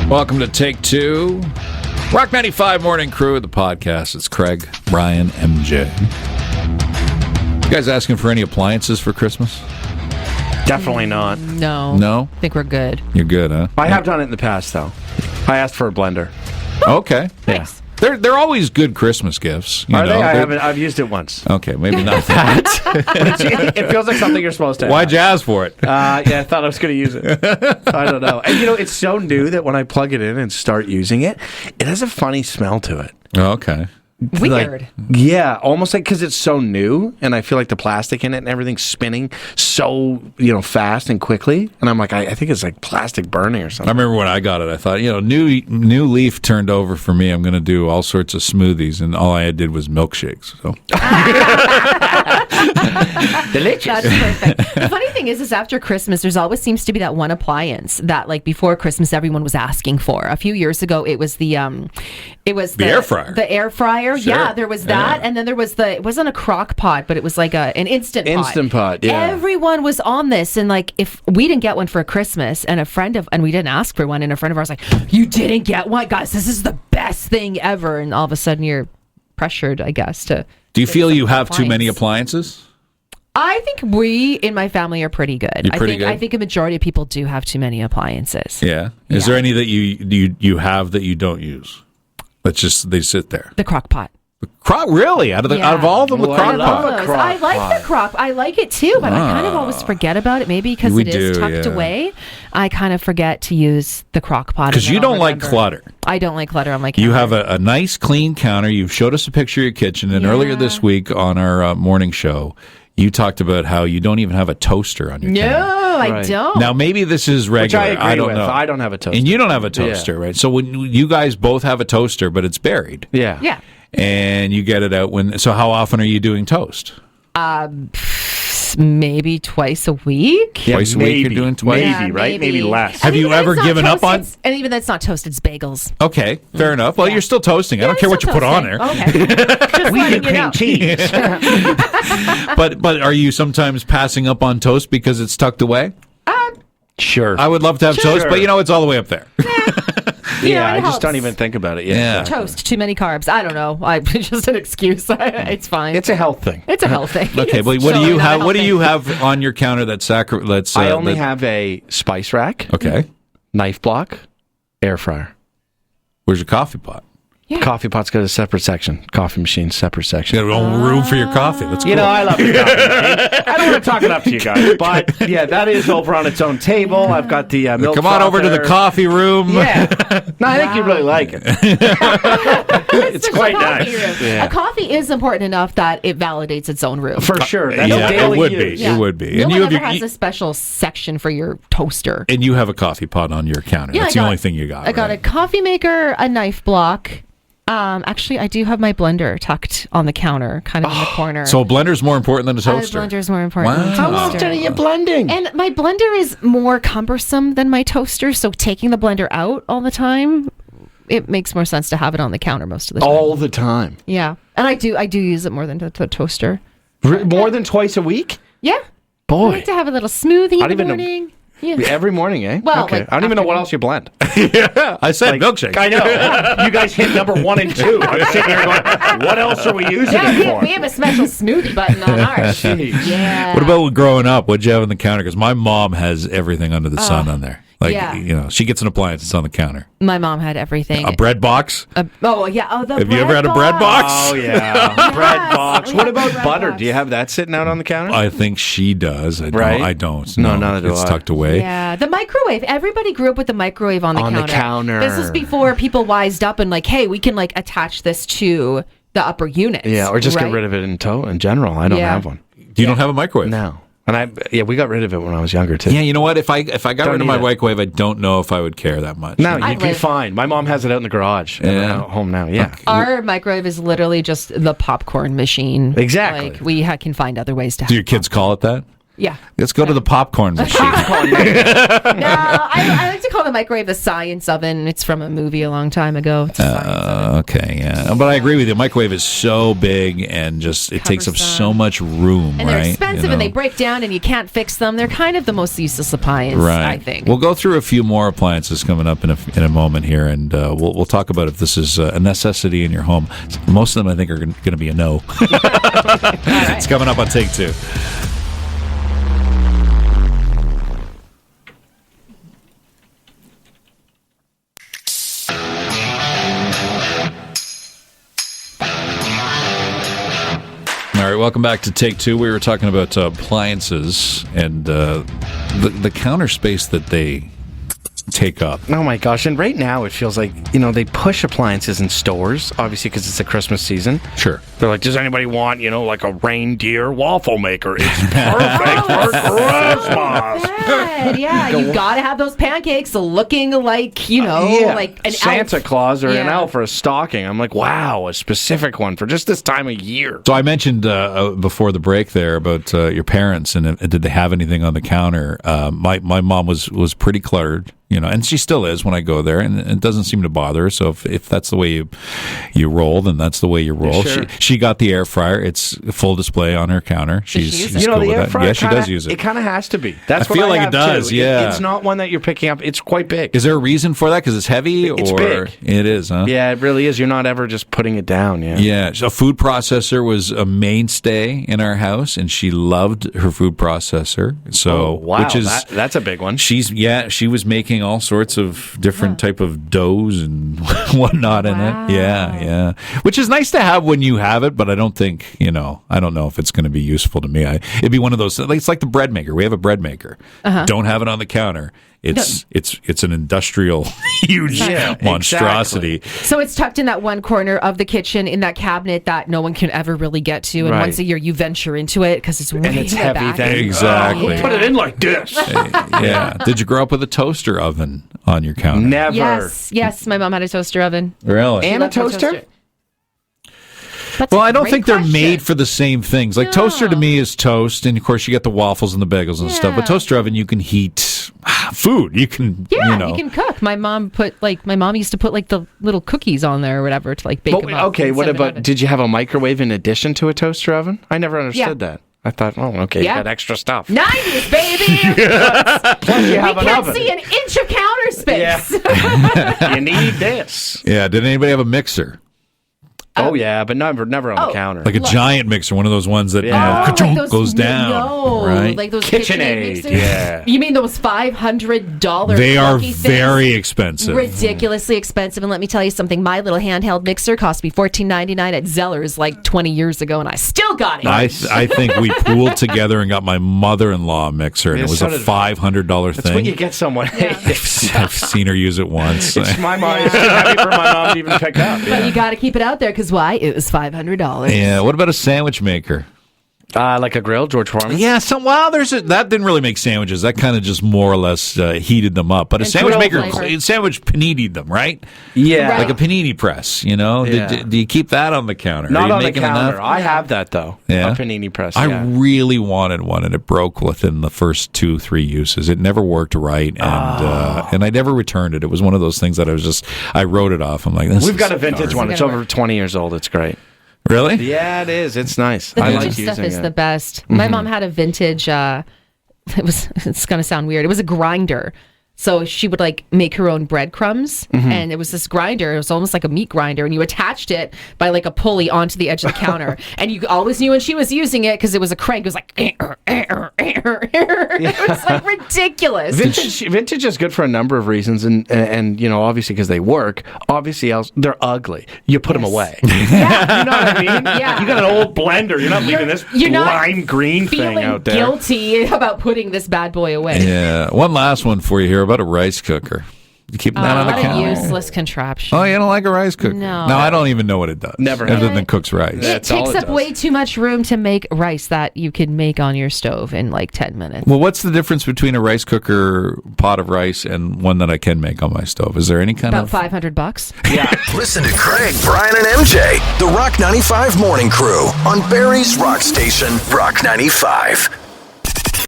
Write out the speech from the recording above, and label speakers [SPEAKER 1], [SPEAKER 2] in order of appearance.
[SPEAKER 1] Welcome to Take Two. Rock 95 Morning Crew, the podcast. It's Craig, Brian, MJ. You guys asking for any appliances for Christmas?
[SPEAKER 2] Definitely not.
[SPEAKER 3] No.
[SPEAKER 1] No?
[SPEAKER 3] I think we're good.
[SPEAKER 1] You're good, huh?
[SPEAKER 2] I have done it in the past, though. I asked for a blender.
[SPEAKER 1] Okay.
[SPEAKER 3] Nice.
[SPEAKER 1] They're always good Christmas gifts. You
[SPEAKER 2] Are
[SPEAKER 1] know?
[SPEAKER 2] they? I've used it once.
[SPEAKER 1] Okay, maybe not that.
[SPEAKER 2] It feels like something you're supposed to have.
[SPEAKER 1] Why'd you ask for it?
[SPEAKER 2] Yeah, I thought I was going to use it. I don't know. And it's so new that when I plug it in and start using it, it has a funny smell to it.
[SPEAKER 1] Okay.
[SPEAKER 3] Weird.
[SPEAKER 2] Yeah, almost like because it's so new, and I feel like the plastic in it and everything's spinning so fast and quickly, and I'm like, I think it's like plastic burning or
[SPEAKER 1] I
[SPEAKER 2] something.
[SPEAKER 1] remember when I got it, I thought, new leaf turned over for me. I'm going to do all sorts of smoothies, and all I did was milkshakes. So.
[SPEAKER 2] Delicious.
[SPEAKER 3] That's perfect. The funny thing is after Christmas, there's always seems to be that one appliance that, like, before Christmas, everyone was asking for. A few years ago, it was the
[SPEAKER 1] air fryer.
[SPEAKER 3] The air fryer.
[SPEAKER 1] Sure.
[SPEAKER 3] Yeah, there was that, and then there was it wasn't a crock pot, but it was like an instant pot.
[SPEAKER 2] Instant pot, yeah.
[SPEAKER 3] Everyone was on this, and like, if we didn't get one for Christmas, and we didn't ask for one, and a friend of ours was like, you didn't get one? Guys, this is the best thing ever. And all of a sudden you're pressured, I guess, to...
[SPEAKER 1] Do you feel you have too many appliances?
[SPEAKER 3] I think we in my family are pretty good. I think a majority of people do have too many appliances.
[SPEAKER 1] Yeah. Is there any that you have that you don't use? They sit there.
[SPEAKER 3] The crock pot.
[SPEAKER 1] Really? Out of all of them, the crock pot.
[SPEAKER 3] I like the crock. I like it too, but I kind of always forget about it. Maybe because it is tucked away. I kind of forget to use the crock pot.
[SPEAKER 1] Because you don't like clutter.
[SPEAKER 3] I don't like clutter on my counter.
[SPEAKER 1] You have a nice, clean counter. You've showed us a picture of your kitchen, and earlier this week on our morning show, you talked about how you don't even have a toaster on your counter.
[SPEAKER 3] No, I don't.
[SPEAKER 1] Now, maybe this is regular.
[SPEAKER 2] Which I agree
[SPEAKER 1] don't
[SPEAKER 2] with.
[SPEAKER 1] know.
[SPEAKER 2] I don't have a toaster.
[SPEAKER 1] And you don't have a toaster, right? So when you guys both have a toaster, but it's buried.
[SPEAKER 2] Yeah.
[SPEAKER 3] Yeah.
[SPEAKER 1] And you get it out so how often are you doing toast?
[SPEAKER 3] Maybe twice a week.
[SPEAKER 1] Twice a week you're doing twice?
[SPEAKER 2] Maybe, right? Maybe less.
[SPEAKER 1] Have you ever given up on...
[SPEAKER 3] And even that's not toast, it's bagels.
[SPEAKER 1] Okay, fair enough. Well, you're still toasting. I don't care what you put on there.
[SPEAKER 3] Okay. Just
[SPEAKER 2] We do
[SPEAKER 3] letting you know.
[SPEAKER 2] cream cheese.
[SPEAKER 1] But are you sometimes passing up on toast because it's tucked away?
[SPEAKER 2] Sure.
[SPEAKER 1] I would love to have toast, but it's all the way up there.
[SPEAKER 2] Yeah,
[SPEAKER 3] it
[SPEAKER 2] I just
[SPEAKER 3] helps.
[SPEAKER 2] don't even think about it.
[SPEAKER 1] Yeah.
[SPEAKER 3] Toast, too many carbs. I don't know. It's just an excuse. It's fine.
[SPEAKER 2] It's a health thing.
[SPEAKER 3] It's a health thing.
[SPEAKER 1] Okay, but what do you have? What do you have on your counter that's
[SPEAKER 2] I only have a spice rack,
[SPEAKER 1] Okay.
[SPEAKER 2] knife block, air fryer.
[SPEAKER 1] Where's your coffee pot?
[SPEAKER 3] Yeah.
[SPEAKER 2] Coffee pot's got a separate section. Coffee machine, separate section.
[SPEAKER 1] You got your own room for your coffee. That's cool.
[SPEAKER 2] I love your coffee machine. I don't want to talk it up to you guys, but yeah, that is over on its own table. I've got the milk
[SPEAKER 1] Come on over to the
[SPEAKER 2] frother.
[SPEAKER 1] coffee room.
[SPEAKER 2] Yeah. No, I think you really like it. It's quite nice. Yeah.
[SPEAKER 3] A coffee is important enough that it validates its own room.
[SPEAKER 2] For sure. That's
[SPEAKER 1] Yeah,
[SPEAKER 2] daily
[SPEAKER 1] it would
[SPEAKER 2] use.
[SPEAKER 1] be. It would be.
[SPEAKER 3] No
[SPEAKER 1] And
[SPEAKER 3] one
[SPEAKER 1] you have
[SPEAKER 3] ever
[SPEAKER 1] your
[SPEAKER 3] has a special section for your toaster.
[SPEAKER 1] and you have a coffee pot on your counter.
[SPEAKER 3] Yeah,
[SPEAKER 1] That's the only thing you got.
[SPEAKER 3] I got a coffee maker, a knife block. Actually, I do have my blender tucked on the counter, kind of in the corner.
[SPEAKER 1] So a blender's more important than a toaster.
[SPEAKER 3] A blender's more important than a
[SPEAKER 1] Wow.
[SPEAKER 3] toaster.
[SPEAKER 2] How often are you blending?
[SPEAKER 3] And my blender is more cumbersome than my toaster, so taking the blender out all the time, it makes more sense to have it on the counter most of the time.
[SPEAKER 2] All the time.
[SPEAKER 3] Yeah. And I do use it more than the toaster.
[SPEAKER 2] More than twice a week?
[SPEAKER 3] Yeah.
[SPEAKER 2] Boy.
[SPEAKER 3] I like to have a little smoothie
[SPEAKER 2] I don't
[SPEAKER 3] in the
[SPEAKER 2] even know-
[SPEAKER 3] morning. Yeah.
[SPEAKER 2] Every morning, eh?
[SPEAKER 3] Well,
[SPEAKER 2] okay.
[SPEAKER 3] like
[SPEAKER 2] I don't even know what
[SPEAKER 3] afternoon.
[SPEAKER 2] else you blend.
[SPEAKER 1] Yeah, I said milkshake.
[SPEAKER 2] I know. You guys hit number 1 and 2. I'm sitting here going, what else are we using
[SPEAKER 3] Yeah,
[SPEAKER 2] it for?
[SPEAKER 3] we have a special smoothie button on ours.
[SPEAKER 2] Jeez.
[SPEAKER 3] Yeah.
[SPEAKER 1] What about growing up? What'd you have on the counter? Because my mom has everything under the sun on there. Like,
[SPEAKER 3] yeah.
[SPEAKER 1] she gets an appliance, it's on the counter.
[SPEAKER 3] My mom had everything.
[SPEAKER 1] A bread box?
[SPEAKER 3] The
[SPEAKER 1] Have you ever had a bread box?
[SPEAKER 2] Oh, yeah. Bread box.
[SPEAKER 3] we
[SPEAKER 2] What
[SPEAKER 3] have
[SPEAKER 2] about
[SPEAKER 3] bread
[SPEAKER 2] butter?
[SPEAKER 3] box.
[SPEAKER 2] Do you have that sitting out on the counter?
[SPEAKER 1] I think she does.
[SPEAKER 2] Right?
[SPEAKER 1] I don't.
[SPEAKER 2] No, neither do
[SPEAKER 1] It's
[SPEAKER 2] I.
[SPEAKER 1] tucked away.
[SPEAKER 3] Yeah, the microwave. Everybody grew up with the microwave on the
[SPEAKER 2] On
[SPEAKER 3] counter.
[SPEAKER 2] the counter.
[SPEAKER 3] This is before people wised up and like, hey, we can like attach this to the upper units.
[SPEAKER 2] Yeah, or just
[SPEAKER 3] right?
[SPEAKER 2] get rid of it in general. I don't
[SPEAKER 3] Yeah.
[SPEAKER 2] have one.
[SPEAKER 1] You don't have a microwave?
[SPEAKER 2] No. And we got rid of it when I was younger, too.
[SPEAKER 1] Yeah, you know what? If I got
[SPEAKER 2] Don't
[SPEAKER 1] rid of my
[SPEAKER 2] need it.
[SPEAKER 1] microwave, I don't know if I would care that much.
[SPEAKER 2] No,
[SPEAKER 3] I'd
[SPEAKER 2] you'd be
[SPEAKER 3] live.
[SPEAKER 2] fine. My mom has it out in the garage.
[SPEAKER 1] Yeah.
[SPEAKER 2] At home now, yeah.
[SPEAKER 3] Our microwave is literally just the popcorn machine.
[SPEAKER 2] Exactly.
[SPEAKER 3] Like we can find other ways to have
[SPEAKER 1] Do your kids call it that?
[SPEAKER 3] Yeah.
[SPEAKER 1] Let's go to the popcorn machine.
[SPEAKER 3] No, I like to call the microwave the science oven. It's from a movie a long time ago. It's a science oven.
[SPEAKER 1] Okay, yeah. But I agree with you. Microwave is so big and just it takes up so much room,
[SPEAKER 3] and
[SPEAKER 1] right?
[SPEAKER 3] they're expensive and they break down and you can't fix them. They're kind of the most useless appliance, I think.
[SPEAKER 1] We'll go through a few more appliances coming up in a moment here, and we'll talk about if this is a necessity in your home. Most of them, I think, are going to be a no. It's coming up on Take Two. All right, welcome back to Take Two. We were talking about appliances and the counter space that they take up.
[SPEAKER 2] Oh my gosh. And right now it feels like, they push appliances in stores, obviously because it's the Christmas season.
[SPEAKER 1] Sure.
[SPEAKER 2] They're like, does anybody want, like a reindeer waffle maker? It's perfect for Christmas.
[SPEAKER 3] Yeah, you got to have those pancakes looking like, like an
[SPEAKER 2] Santa
[SPEAKER 3] elf.
[SPEAKER 2] Claus or an elf or a stocking. I'm like, wow, a specific one for just this time of year.
[SPEAKER 1] So I mentioned before the break there about your parents and did they have anything on the counter? My mom was pretty cluttered. And she still is when I go there, and it doesn't seem to bother her. So if that's the way you roll, then that's the way you roll.
[SPEAKER 2] Sure.
[SPEAKER 1] She got the air fryer; it's full display on her counter. She's cool
[SPEAKER 2] the
[SPEAKER 1] with
[SPEAKER 2] air
[SPEAKER 1] that.
[SPEAKER 2] fryer.
[SPEAKER 1] Yeah, she does use it.
[SPEAKER 2] It kind of has to be. That's
[SPEAKER 1] I feel like it does.
[SPEAKER 2] Too.
[SPEAKER 1] Yeah,
[SPEAKER 2] it's not one that you're picking up. It's quite big.
[SPEAKER 1] Is there a reason for that? Because it's heavy,
[SPEAKER 2] It's
[SPEAKER 1] or
[SPEAKER 2] big.
[SPEAKER 1] It is, huh?
[SPEAKER 2] Yeah, it really is. You're not ever just putting it down. Yeah.
[SPEAKER 1] Yeah. So a food processor was a mainstay in our house, and she loved her food processor. So,
[SPEAKER 2] wow,
[SPEAKER 1] which is
[SPEAKER 2] that's a big one.
[SPEAKER 1] She was making all sorts of different type of doughs and whatnot in it. Yeah. Which is nice to have when you have it, but I don't think, I don't know if it's going to be useful to me. It'd be one of those, it's like the bread maker. We have a bread maker. Don't have it on the counter. It's an industrial, huge monstrosity.
[SPEAKER 3] Exactly. So it's tucked in that one corner of the kitchen in that cabinet that no one can ever really get to. And once a year you venture into it because it's way
[SPEAKER 2] and it's heavy.
[SPEAKER 3] back.
[SPEAKER 2] Then
[SPEAKER 1] exactly.
[SPEAKER 2] Put it in like this.
[SPEAKER 1] Yeah. Did you grow up with a toaster oven on your counter?
[SPEAKER 2] Never.
[SPEAKER 3] Yes. My mom had a toaster oven.
[SPEAKER 1] Really?
[SPEAKER 2] And a toaster?
[SPEAKER 1] Well, I don't think they're made for the same things. Like toaster to me is toast, and of course you get the waffles and the bagels and stuff. But toaster oven, you can heat food. You can, you
[SPEAKER 3] can cook. My mom used to put like the little cookies on there or whatever to like bake them up.
[SPEAKER 2] Okay, what about? Did you have a microwave in addition to a toaster oven? I never understood that. I thought, you got extra stuff.
[SPEAKER 3] 90s, baby.
[SPEAKER 2] Plus you have
[SPEAKER 3] we
[SPEAKER 2] an
[SPEAKER 3] can't
[SPEAKER 2] oven.
[SPEAKER 3] see an inch of counter space.
[SPEAKER 2] Yeah. You need this.
[SPEAKER 1] Yeah. Did anybody have a mixer?
[SPEAKER 2] Oh yeah, but never on the counter.
[SPEAKER 1] Like a giant mixer, one of those ones that
[SPEAKER 3] like
[SPEAKER 1] goes down.
[SPEAKER 3] No,
[SPEAKER 1] right?
[SPEAKER 3] like those
[SPEAKER 2] KitchenAid.
[SPEAKER 3] mixers.
[SPEAKER 2] Yeah.
[SPEAKER 3] You mean those $500?
[SPEAKER 1] They are
[SPEAKER 3] things?
[SPEAKER 1] very expensive.
[SPEAKER 3] Ridiculously expensive. And let me tell you something. My little handheld mixer cost me $14.99 at Zeller's like 20 years ago, and I still got it.
[SPEAKER 1] I think we pooled together and got my mother-in-law a mixer, and it was a $500 thing.
[SPEAKER 2] That's when you get someone.
[SPEAKER 1] I've seen her use it once.
[SPEAKER 2] It's my mom. It's too heavy for my mom to even pick up.
[SPEAKER 3] But you got to keep it out there because why? It was $500.
[SPEAKER 1] Yeah. What about a sandwich maker?
[SPEAKER 2] Like a grill, George Foreman?
[SPEAKER 1] Yeah, that didn't really make sandwiches. That kind of just more or less heated them up. But a sandwich maker, sandwich panini'd them, right?
[SPEAKER 2] Yeah.
[SPEAKER 1] Like a panini press,
[SPEAKER 2] Yeah.
[SPEAKER 1] Do you keep that on the counter?
[SPEAKER 2] Not on the
[SPEAKER 1] making
[SPEAKER 2] counter.
[SPEAKER 1] enough?
[SPEAKER 2] I have that, though.
[SPEAKER 1] Yeah.
[SPEAKER 2] A panini press,
[SPEAKER 1] I really wanted one, and it broke within the first 2-3 uses. It never worked right, and I never returned it. It was one of those things that I wrote it off. I'm like,
[SPEAKER 2] we've got a vintage one. It's over 20 years old. It's great.
[SPEAKER 1] Really?
[SPEAKER 2] Yeah, it is. It's nice.
[SPEAKER 3] The
[SPEAKER 2] I
[SPEAKER 3] vintage
[SPEAKER 2] like
[SPEAKER 3] stuff
[SPEAKER 2] using
[SPEAKER 3] is
[SPEAKER 2] it.
[SPEAKER 3] the best. My mom had a vintage. It's gonna sound weird. It was a grinder. So she would like make her own breadcrumbs, and it was this grinder. It was almost like a meat grinder, and you attached it by like a pulley onto the edge of the counter, and you always knew when she was using it because it was a crank. It was like, it was like ridiculous.
[SPEAKER 2] Vintage is good for a number of reasons, and obviously because they work. Obviously, else they're ugly. You put them away.
[SPEAKER 3] Yeah.
[SPEAKER 2] You know what I mean?
[SPEAKER 3] Yeah.
[SPEAKER 2] You got an old blender. You're not leaving this lime green thing out there.
[SPEAKER 3] Guilty about putting this bad boy away.
[SPEAKER 1] Yeah. One last one for you here about a rice cooker. You keep that on the
[SPEAKER 3] What
[SPEAKER 1] counter.
[SPEAKER 3] a useless contraption.
[SPEAKER 1] Oh, you don't like a rice cooker?
[SPEAKER 3] No.
[SPEAKER 1] I don't even know what it does.
[SPEAKER 2] Never
[SPEAKER 1] other
[SPEAKER 2] have.
[SPEAKER 1] than cooks rice.
[SPEAKER 3] It
[SPEAKER 2] That's all
[SPEAKER 3] takes
[SPEAKER 2] it
[SPEAKER 3] up
[SPEAKER 2] does.
[SPEAKER 3] way too much room to make rice that you can make on your stove in like 10 minutes.
[SPEAKER 1] Well, what's the difference between a rice cooker pot of rice and one that I can make on my stove? Is there any kind
[SPEAKER 3] About
[SPEAKER 1] of
[SPEAKER 3] $500.
[SPEAKER 2] Yeah.
[SPEAKER 4] Listen to Craig, Brian, and MJ, the Rock 95 Morning Crew on Barry's Rock Station, Rock 95.